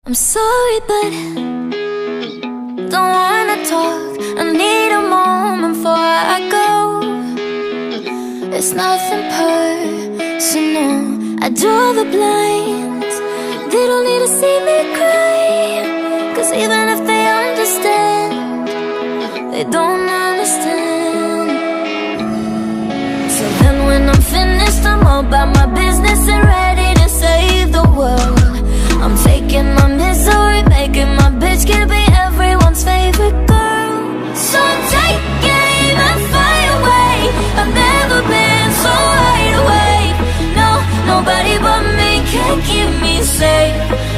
I'm sorry, but don't wanna talk. I need a moment before I go. It's nothing personal. I draw the blinds. They don't need to see me cry, 'cause even if they understand, they don't understand. So then when I'm finished, I'm all about my business and ready to save the world. I'm faking my misery, making my bitch can be everyone's favorite girl. So take aim and fire away. I've never been so wide awake. No, nobody but me can keep me safe,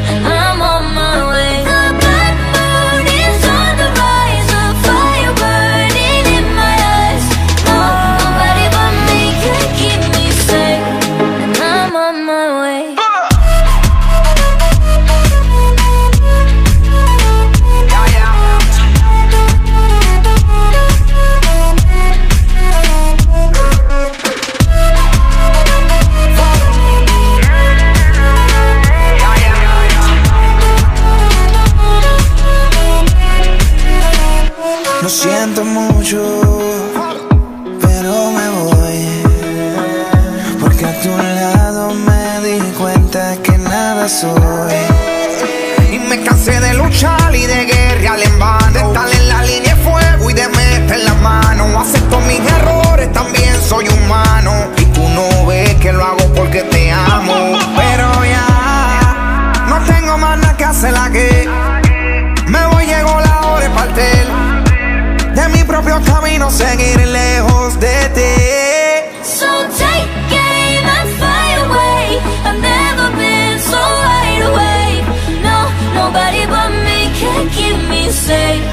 and I'm on my way. The bad mood is on the rise, a fire burning in my eyes. No, nobody but me can keep me safe, and I'm on my way. Lo siento mucho, pero me voy, porque a tu lado me di cuenta que nada soy. Y me cansé de luchar y de guerrear en vano, de estar en la línea de fuego y de meter la mano. Acepto mis errores, también soy humano, y tú no ves que lo hago porque te amo. Pero ya no tengo más nada que hacer, la que me voy, llegó la hora de partir de mi propio camino, seguir lejos de ti. So take aim and fire away. I've never been so wide awake. No, nobody but me can keep me safe,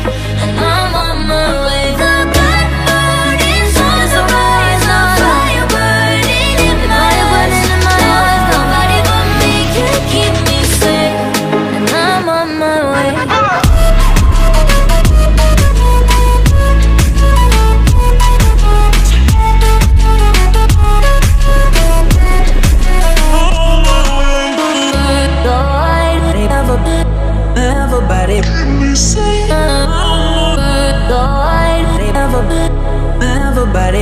and I'm on my way. The bad mood is on the rise, a fire burning in my eyes. No, nobody but me can keep me safe, and I'm on my way. Everybody, everybody, everybody,